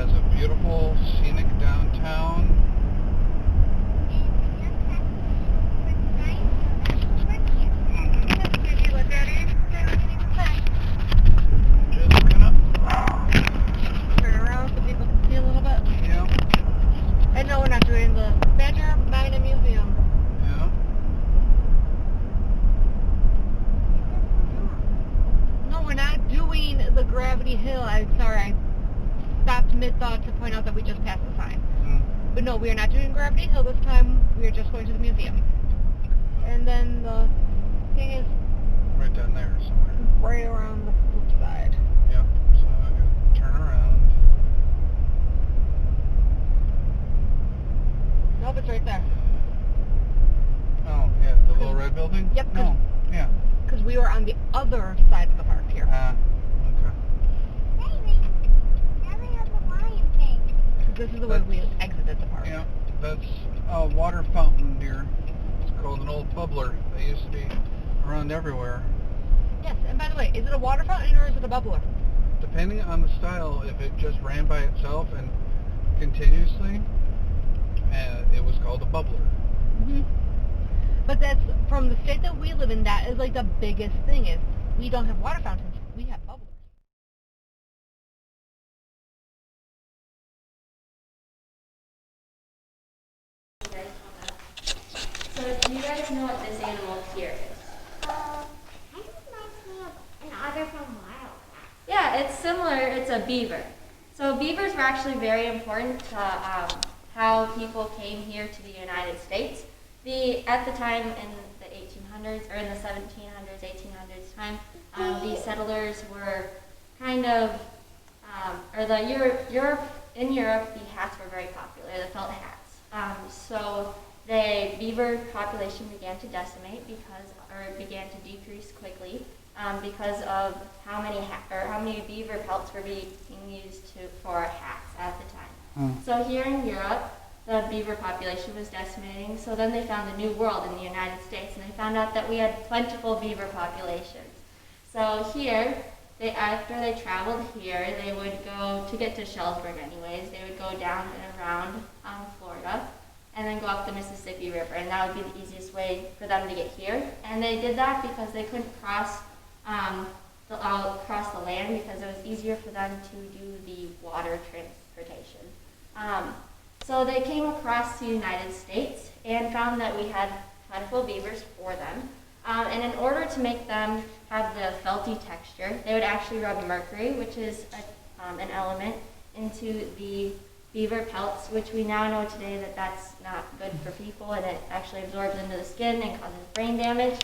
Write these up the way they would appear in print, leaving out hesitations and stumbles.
has a beautiful scenic downtown. Just gonna Turn around so people can see a little bit. yeah. I know we're not doing the Badger Mine Museum. Yeah. No, we're not doing the Gravity Hill. I'm sorry, I stopped mid-thought to point out that we just passed the sign. But no, we are not doing Gravity Hill this time. We are just going to the museum. And then the thing is Right down there somewhere. right around the flip side. Yep. So I gotta turn around. Nope, it's right there. Oh, yeah, the little red building? Yep. No. Yeah. Because we were on the other side of the park here. Okay. This is the way we exited the park. Yeah, that's a water fountain here. It's called an old bubbler. They used to be around everywhere. Yes, and by the way, is it a water fountain or is it a bubbler? Depending on the style, if it just ran by itself and continuously, it was called a bubbler. Mm-hmm. But that's, from the state that we live in, that is like the biggest thing is we don't have water fountains, we have bubblers. So do you guys know what this animal here is? Kind of reminds me of an otter from Wildcat. Yeah, it's similar. It's a beaver. So beavers were actually very important to how people came here to the United States. At the time in the 1800s, or in the 1700s, 1800s time, the settlers were kind of, in Europe, the hats were very popular, the felt hats. So the beaver population began to decimate began to decrease quickly because of how many beaver pelts were being used for hats at the time. So here in Europe, the beaver population was decimating. So then they found a new world in the United States, and they found out that we had plentiful beaver populations. So here, after they traveled here, they would go, to get to Shullsburg anyways, they would go down and around Florida, and then go up the Mississippi River, and that would be the easiest way for them to get here. And they did that because they couldn't cross the land, because it was easier for them to do the water transportation. So they came across the United States and found that we had plentiful beavers for them. And in order to make them have the felty texture, they would actually rub mercury, which is an element, into the beaver pelts, which we now know today that that's not good for people, and it actually absorbs into the skin and causes brain damage.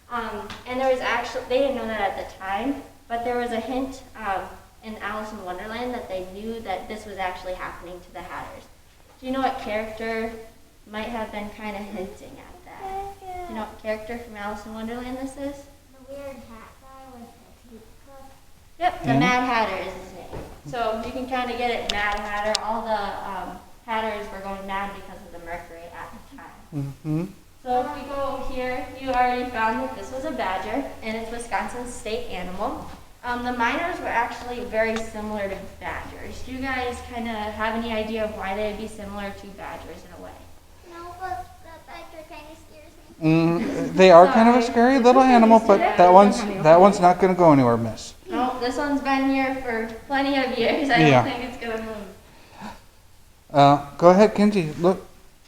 And there was actually, they didn't know that at the time, but there was a hint in Alice in Wonderland that they knew that this was actually happening to the Hatters. Do you know what character might have been kind of hinting at that? Do you know what character from Alice in Wonderland this is? The weird hat guy with the teacup. Yep, the Mad Hatter is his name. So you can kind of get it, Mad Hatter. All the Hatters were going mad because of the mercury at the time. Mm-hmm. So if we go here, you already found that this was a badger, and it's Wisconsin's state animal. The miners were actually very similar to badgers. Do you guys kind of have any idea of why they'd be similar to badgers in a way? No, but the badger kind of scares me. They are kind of a scary little animal, but that one's not going to go anywhere, miss. No, this one's been here for plenty of years. I Yeah. don't think it's going to move. Go ahead, Kenzie. Look.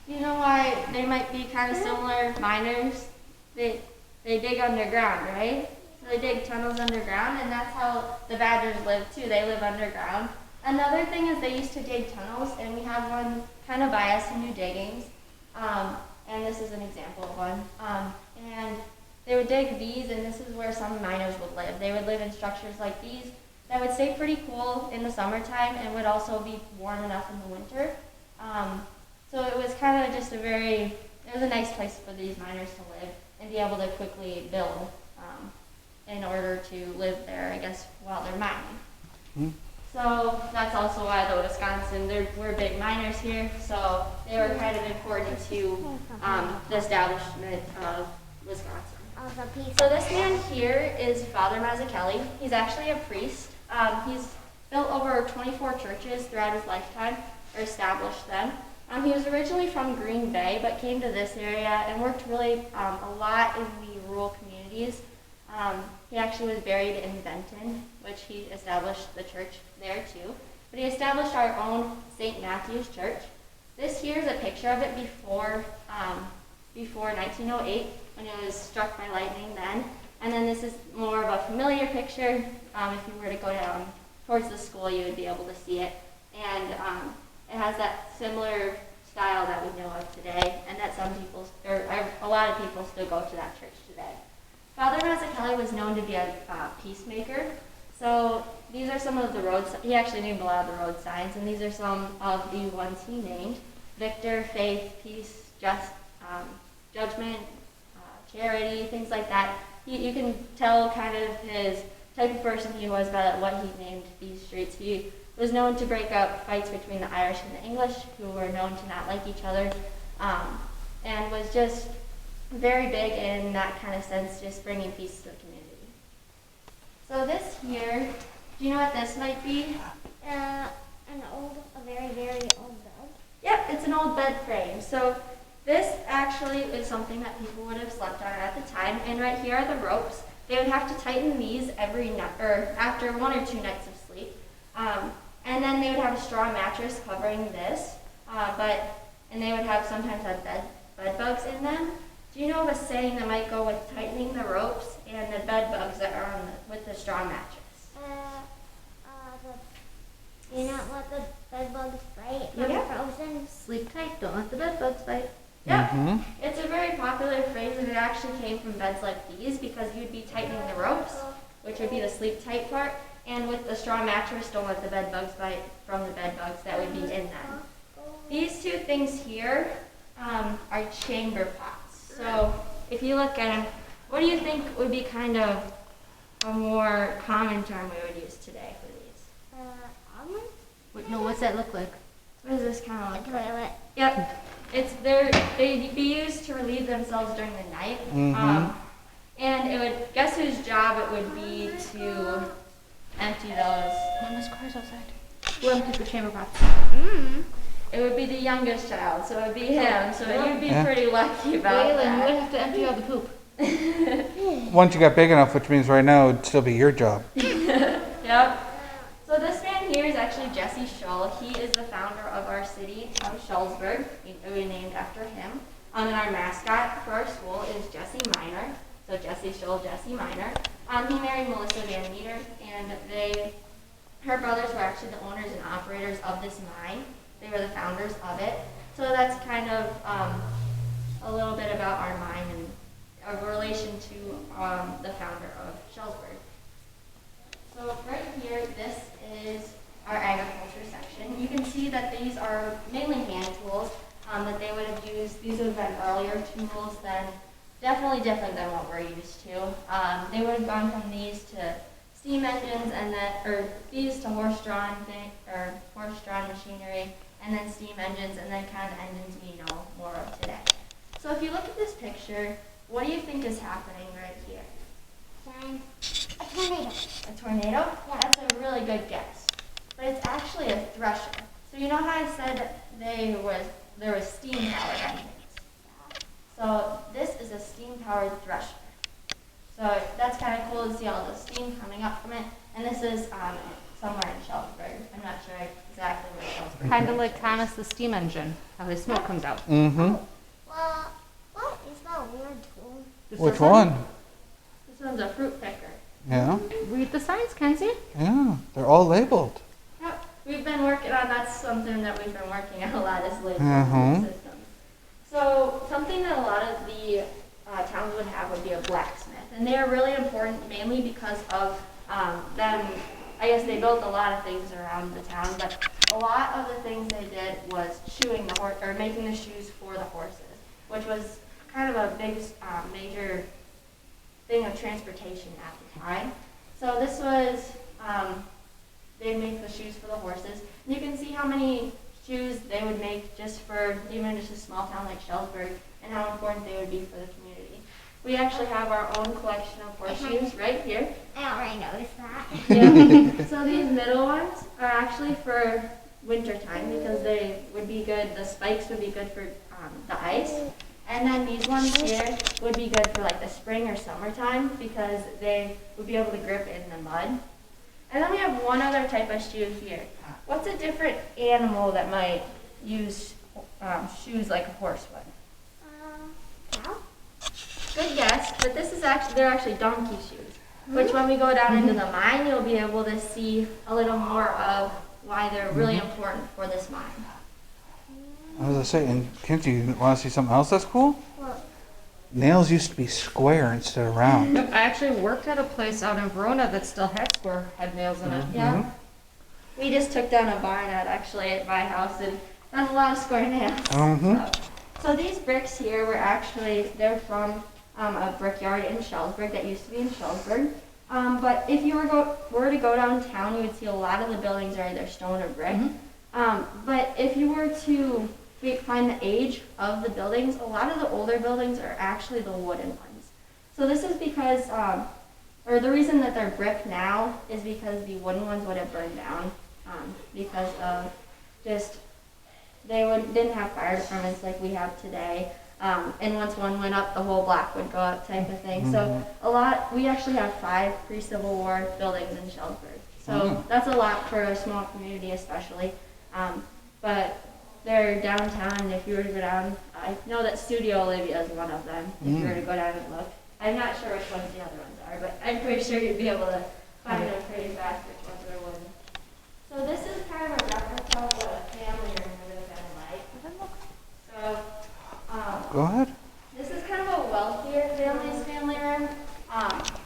You know why they might be kind of similar miners? They dig underground, right? So they dig tunnels underground, and that's how the badgers live too. They live underground. Another thing is they used to dig tunnels, and we have one kind of by us in New Diggings. And this is an example of one. And they would dig these, and this is where some miners would live. They would live in structures like these that would stay pretty cool in the summertime and would also be warm enough in the winter. So it was kind of just it was a nice place for these miners to live and be able to quickly build in order to live there, I guess, while they're mining. Mm-hmm. So that's also why the Wisconsin, we're big miners here, so they were kind of important to the establishment of Wisconsin. Oh, the piece So this man here is Father Mazzucchelli. He's actually a priest. He's built over 24 churches throughout his lifetime, or established them. He was originally from Green Bay, but came to this area and worked really a lot in the rural communities. He actually was buried in Benton, which he established the church there too. But he established our own St. Matthew's Church. This here is a picture of it before 1908, when it was struck by lightning then. And then this is more of a familiar picture. If you were to go down towards the school, you would be able to see it. And it has that similar style that we know of today, and that a lot of people still go to that church today. Father Mazzucchelli was known to be a peacemaker. So these are some of the roads. He actually named a lot of the road signs, and these are some of the ones he named: victor, faith, peace, judgment, charity, things like that. You can tell kind of his type of person he was by what he named these streets. He was known to break up fights between the Irish and the English, who were known to not like each other, and was just very big in that kind of sense, just bringing peace to the community. So this here, do you know what this might be? A very, very old bed. Yep, it's an old bed frame. So this actually is something that people would have slept on at the time, and right here are the ropes. They would have to tighten these every night, or after 1 or 2 nights of sleep. And then they would have a straw mattress covering this, and they would sometimes have bed bugs in them. Do you know of a saying that might go with tightening the ropes and the bed bugs that are with the straw mattress? Do you not let the bed bugs bite from frozen? Sleep tight, don't let the bed bugs bite. Yep. Mm-hmm. It's a very popular phrase, and it actually came from beds like these, because you'd be tightening the ropes, which would be the sleep tight part, and with the straw mattress, don't let the bed bugs bite from the bed bugs that would be in them. These two things here are chamber pots. So if you look at them, what do you think would be kind of a more common term we would use today for these? What's that look like? What does this kind of look like? Toilet. Yep. They'd be used to relieve themselves during the night. Mm-hmm. And it would, guess whose job it would be to empty those. Mama's car's outside. Who emptied the chamber pots? It would be the youngest child, so it would be him. So you'd be pretty lucky about Waylon, you would that. have to empty all the poop. Once you got big enough, which means right now it'd still be your job. Yep. So this man here is actually Jesse Shull. He is the founder of our city of Shullsburg. We named after him. And our mascot for our school is Jesse Miner. So Jesse Shull, Jesse Miner. He married Melissa Van Meter, and her brothers were actually the owners and operators of this mine. They were the founders of it. So that's kind of a little bit about our mine and a relation to the founder of Shullsburg. So right here, this is our agriculture section. You can see that these are mainly hand tools that they would have used. These would have been earlier tools than, definitely different than what we're used to. They would have gone from these to steam engines, or these to horse-drawn machinery, and then steam engines, and then kind of engines we know more of today. So if you look at this picture, what do you think is happening right here? A tornado. A tornado? Yeah. That's a really good guess. But it's actually a thresher. So you know how I said there was steam-powered engines? So this is a steam-powered thresher. So that's kind of cool to see all the steam coming up from it. And this is somewhere in Shullsburg. I'm not sure exactly where Shullsburg is. Kind of like Thomas the Steam Engine, how his smoke comes out. Mm-hmm. Well, what is that weird tool? Which one? This one's a fruit picker. Yeah. Read the signs, Kenzie. Yeah. They're all labeled. Yep. We've been working on, that's something that we've been working on a lot, is labeling Mhm. systems. So something that a lot of the towns would have would be a blacksmith. And they are really important mainly because of them. I guess they built a lot of things around the town, but a lot of the things they did was shoeing the horse, or making the shoes for the horses, which was kind of a big major thing of transportation at the time. So this was, they'd make the shoes for the horses. And you can see how many shoes they would make just for even just a small town like Shullsburg, and how important they would be for the community. We actually have our own collection of horseshoes right here. I already noticed that. Yeah. So these middle ones are actually for winter time because they would be good. The spikes would be good for the ice, and then these ones here would be good for like the spring or summertime because they would be able to grip in the mud. And then we have one other type of shoe here. What's a different animal that might use shoes like a horse would? Cow? Good guess, but this is they're actually donkey shoes, which when we go down into the mine, you'll be able to see a little more of why they're really important for this mine. I was gonna say, and Kent, you want to see something else that's cool? What? Nails used to be square instead of round. Yep, I actually worked at a place out in Verona that still had nails in it. Yeah. We just took down a barn at my house and found a lot of square nails. So these bricks here they're from a brickyard in Shullsburg that used to be in Shullsburg. But if you were to go downtown, you would see a lot of the buildings are either stone or brick. But if you were to find the age of the buildings, a lot of the older buildings are actually the wooden ones. So this is because, or the reason that they're brick now is because the wooden ones would have burned down because of just didn't have fire departments like we have today. And once one went up, the whole block would go up type of thing. So we actually have 5 pre-Civil War buildings in Shullsburg. So that's a lot for a small community especially. But they're downtown, and if you were to go down, I know that Studio Olivia is one of them, if you were to go down and look. I'm not sure which ones the other ones are, but I'm pretty sure you'd be able to find them pretty fast which ones are wooden. So this is kind of a replica of what a family room would have been like. So, Go ahead. this is kind of a wealthier family's family room,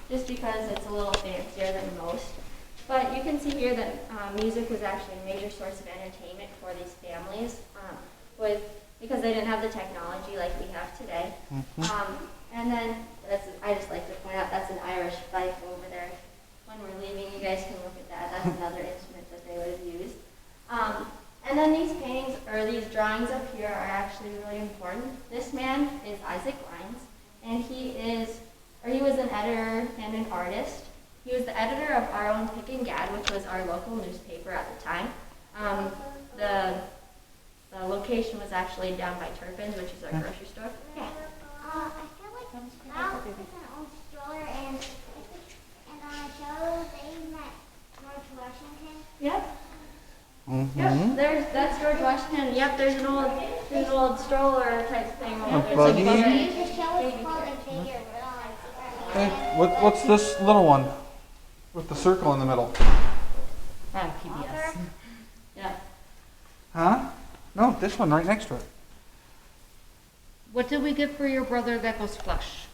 just because it's a little fancier than most. But you can see here that music was actually a major source of entertainment for these families, because they didn't have the technology like we have today. And then I just like to point out that's an Irish fife over there. When we're leaving, you guys can look at that. That's another instrument that they would have used. And then these paintings, or these drawings up here are actually really important. This man is Isaac Lyons, and he was an editor and an artist. He was the editor of our own Pick and Gad, which was our local newspaper at the time. The location was actually down by Turpin's, which is our grocery store. I feel like Mal is an old stroller, and on a show they met George Washington. Yep. Yep. That's George Washington. Yep. There's an old stroller type thing over there. buggy. The show is called A Figure. Hey, what's this little one with the circle in the middle? PBS. Yeah. Huh? No, this one right next to it. What did we get for your brother that goes flush?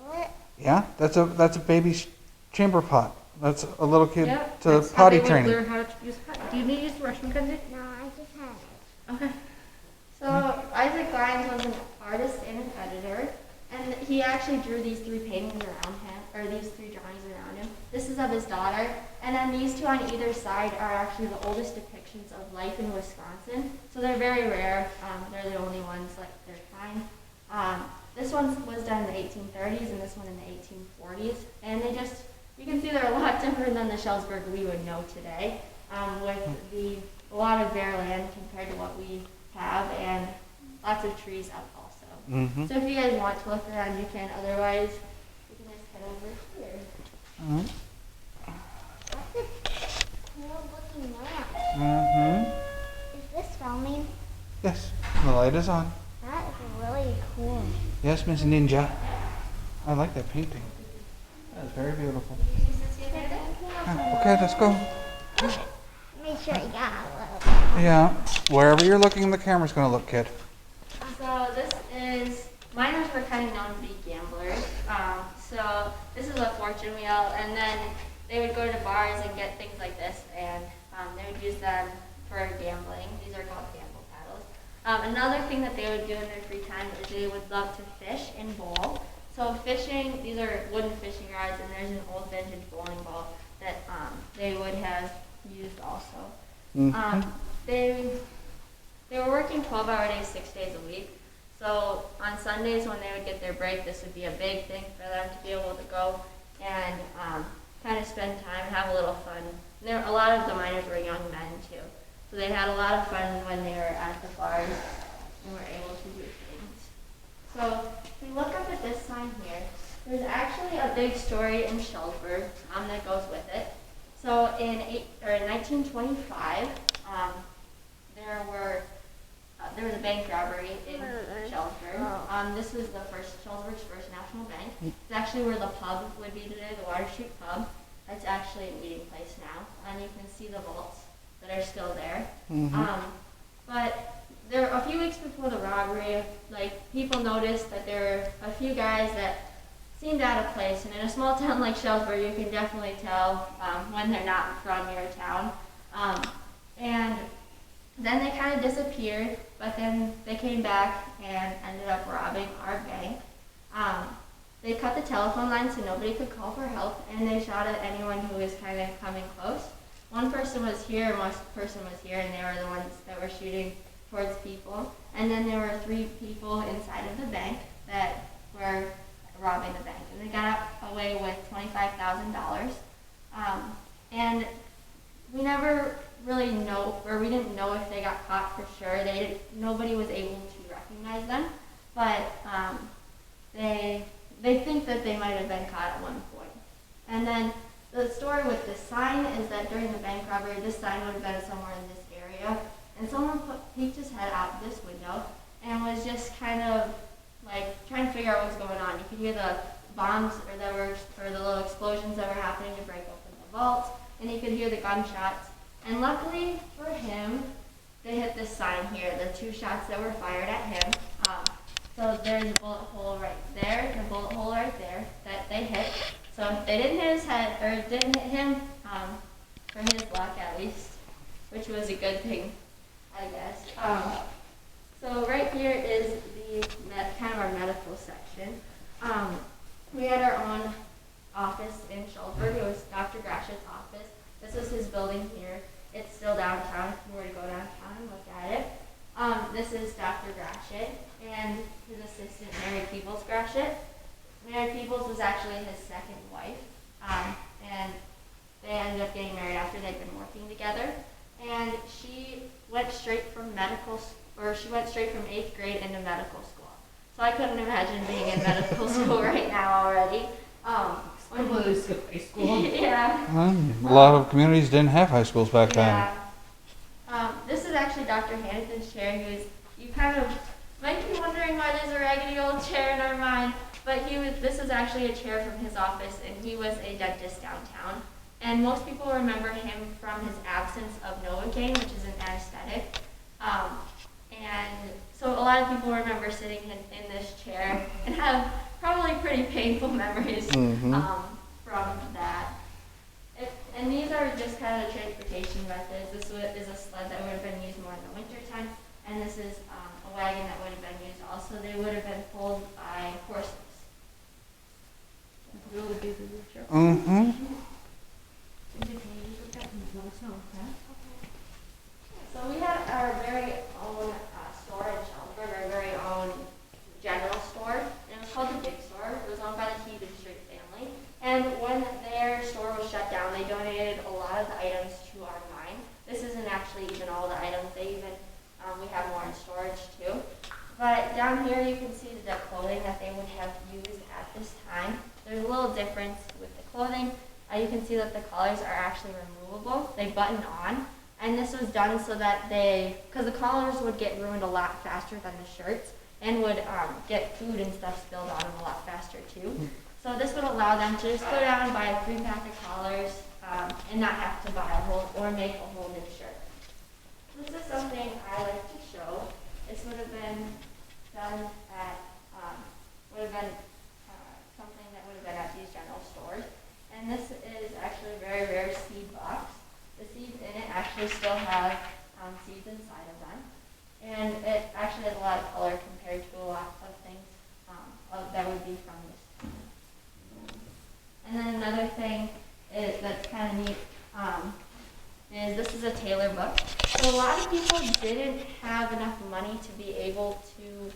What? Yeah, that's a baby's chamber pot. That's a little kid Yep, to That's how potty they would training. learn how to use potty. Do you need to use the restroom, Kenzie? No, I just had it. Okay. So Isaac Lyons was an artist and an editor, and he actually drew these 3 paintings around him, or these 3 drawings around him. This is of his daughter, and then these 2 on either side are actually the oldest depictions of life in Wisconsin. So they're very rare. They're the only ones like their kind. This one was done in the 1830s, and this one in the 1840s, and you can see they're a lot different than the Shullsburg we would know today, with a lot of bare land compared to what we have, and lots of trees up also. So if you guys want to look around, you can. Otherwise, we can just head over here. That's a cool looking map. Is this filming? Yes, the light is on. That is really cool. Yes, Miss Ninja. I like that painting. That is very beautiful. Okay, let's go. Make sure you got a Yeah, wherever you're looking, the camera's gonna look, kid. So miners were kind of known to be gamblers. So this is a fortune wheel, and then they would go to bars and get things like this, and they would use them for gambling. These are called gamble paddles. Another thing that they would do in their free time is they would love to fish and bowl. So fishing, these are wooden fishing rods, and there's an old vintage bowling ball that they would have used also. They were working 12-hour days, 6 days a week. So on Sundays when they would get their break, this would be a big thing for them to be able to go and kind of spend time and have a little fun. A lot of the miners were young men too, so they had a lot of fun when they were at the bars and were able to do things. So if we look up at this sign here, there's actually a big story in Shullsburg that goes with it. So in 1925, there was a bank robbery in Shullsburg. This was Shullsburg's first national bank. It's actually where the pub would be today, the Water Street Pub. That's actually a meeting place now, and you can see the vaults that are still there. But there, a few weeks before the robbery, like people noticed that there were a few guys that seemed out of place, and in a small town like Shullsburg, you can definitely tell when they're not from your town. And then they kind of disappeared, but then they came back and ended up robbing our bank. They cut the telephone line so nobody could call for help, and they shot at anyone who was kind of coming close. One person was here, and one person was here, and they were the ones that were shooting towards people. And then there were 3 people inside of the bank that were robbing the bank, and they got away with $25,000. And we never really know, or we didn't know if they got caught for sure. Nobody was able to recognize them, but they think that they might have been caught at one point. And then the story with this sign is that during the bank robbery, this sign would have been somewhere in this area, and someone peeked his head out this window and was just kind of like trying to figure out what was going on. You could hear the bombs or the little explosions that were happening to break open the vault, and you could hear the gunshots. And luckily for him, they hit this sign here, the 2 shots that were fired at him. So there's a bullet hole right there, and a bullet hole right there that they hit. So they didn't hit his head, or didn't hit him, for his luck at least, which was a good thing, I guess. So right here is kind of our medical section. We had our own office in Shullsburg. It was Dr. Grashit's office. This is his building here. It's still downtown if you were to go downtown and look at it. This is Dr. Grashit and his assistant, Mary Peebles Grashit. Mary Peebles was actually his second wife, and they ended up getting married after they'd been working together. And she went straight from she went straight from 8th grade into medical school. So I couldn't imagine being in medical school right now already. High school. Yeah. A lot of communities didn't have high schools back then. This is actually Dr. Hannigan's chair. You kind of might be wondering why there's a raggedy old chair in our mind, but this is actually a chair from his office, and he was a dentist downtown. And most people remember him from his absence of Novocaine, which is an anesthetic. And so a lot of people remember sitting in this chair and have probably pretty painful memories from that. And these are just kind of transportation methods. This is a sled that would have been used more in the wintertime, and this is a wagon that would have been used also. They would have been pulled by horses. So we had our very own store in Shullsburg, our very own general store, and it was called the Big Store. It was owned by the Heathen Street family, and when their store was shut down, they donated a lot of the items to our mine. This isn't actually even all the items. We have more in storage too. But down here you can see the clothing that they would have used at this time. There's a little difference with the clothing. You can see that the collars are actually removable. They button on. And this was done so that because the collars would get ruined a lot faster than the shirts, and would get food and stuff spilled on them a lot faster too. So this would allow them to just go down and buy a 3-pack of collars and not have to buy a whole or make a whole new shirt. This is something I like to show. This would have been done at something that would have been at these general stores. And this is actually a very rare seed box. The seeds in it actually still have seeds inside of them. And it actually has a lot of color compared to a lot of things that would be from this. And then another thing that's kind of neat is this is a tailor book. So a lot of people didn't have enough money to be able to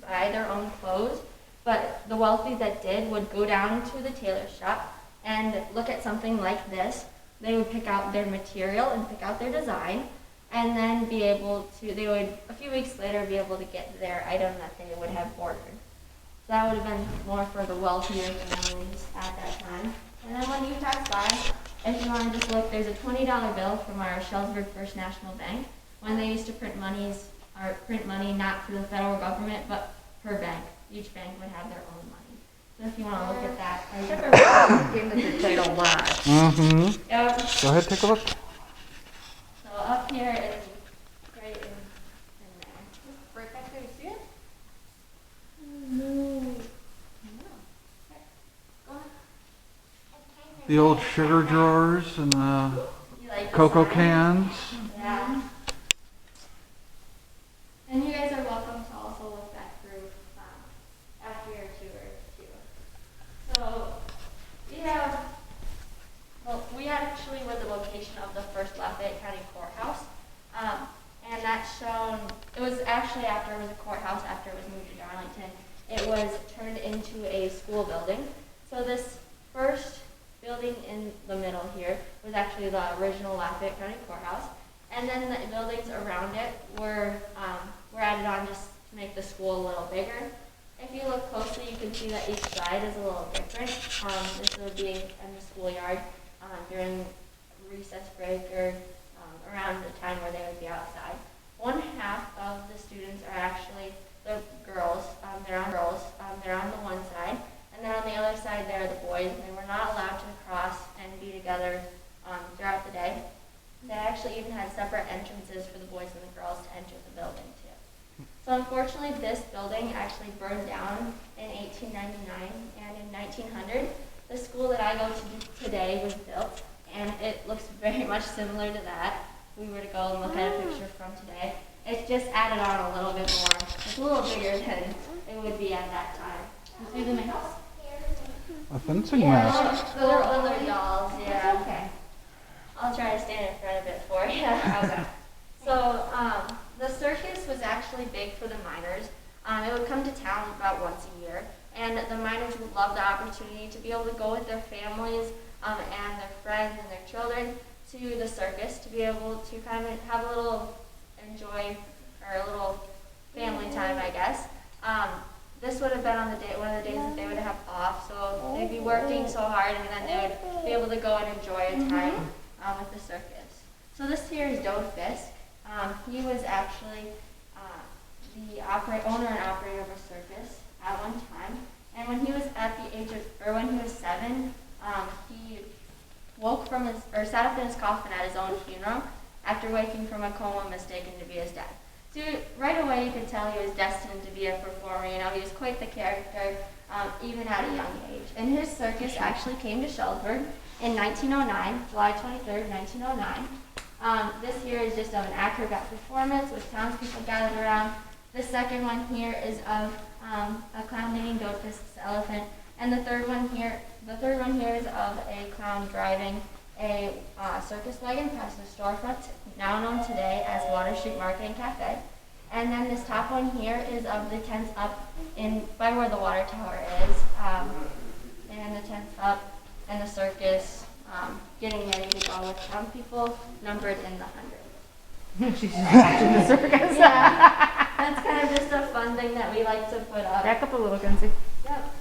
buy their own clothes, but the wealthy that did would go down to the tailor shop and look at something like this. They would pick out their material and pick out their design, and then be able to, they would, a few weeks later, be able to get their item that they would have ordered. So that would have been more for the wealthier families at that time. And then when you pass by, if you want to just look, there's a $20 bill from our Shullsburg First National Bank, when they used to print money not for the federal government, but per bank. Each bank would have their own money. So if you want to look at that. I remember the title a lot. Mm-hmm. Yep. Go ahead, take a look. So up here is right in there. Right back there, you see it? No. The old sugar drawers and the You like the cocoa sign? cans. Yeah. And you guys are welcome to also look back through after your tour too. So we actually were the location of the first Lafayette County Courthouse. And that's shown, it was actually after it was a courthouse, after it was moved to Darlington, it was turned into a school building. So this first building in the middle here was actually the original Lafayette County Courthouse. And then the buildings around it were added on just to make the school a little bigger. If you look closely, you can see that each side is a little different. This would be in the schoolyard during recess break or around the time where they would be outside. One half of the students are actually the girls. They're on the one side, and then on the other side there are the boys. And they were not allowed to cross and be together throughout the day. They actually even had separate entrances for the boys and the girls to enter the building too. So unfortunately, this building actually burned down in 1899, and in 1900, the school that I go to today was built, and it looks very much similar to that. If we were to go and look at a picture from today, it's just added on a little bit more. It's a little bigger than it would be at that time. You see the main house? A fencing mask. Those are other dolls, yeah. Okay. I'll try to stand in front of it for you. Okay. So the circus was actually big for the miners. It would come to town about once a year, and the miners would love the opportunity to be able to go with their families and their friends and their children to the circus, to be able to kind of have a little enjoy or a little family time, I guess. This would have been on one of the days that they would have off, so they'd be working so hard, and then they would be able to go and enjoy a time with the circus. So this here is Dode Fisk. He was actually the owner and operator of a circus at one time, and when he was when he was 7, he sat up in his coffin at his own funeral after waking from a coma mistaken to be his dad. So right away you could tell he was destined to be a performer. You know, he was quite the character, even at a young age. And his circus actually came to Shullsburg in 1909, July 23rd, 1909. This here is just of an acrobat performance with townspeople gathered around. The second one here is of a clown leading Dode Fisk's elephant, and the third one here is of a clown driving a circus wagon past the storefront, now known today as Water Street Market and Cafe. And then this top one here is of the tents up by where the water tower is, and the tents up and the circus getting ready to go with town people numbered in the hundreds. She's just watching the circus. Yeah, that's kind of just a fun thing that we like to put up. Back up a little, Kenzie. Yep.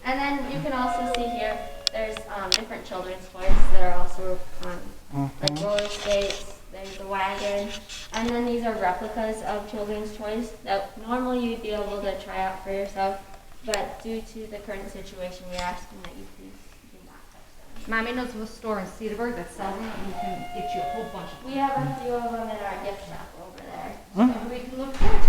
And then you can also see here, there's different children's toys that are also like roller skates, there's the wagon, and then these are replicas of children's toys that normally you'd be able to try out for yourself, but due to the current situation, we're asking that you please do not touch them. Mommy knows of a store in Cedarburg that sells them, and we can get you a whole bunch of them. We have a few of them in our gift shop over there. We can look forward to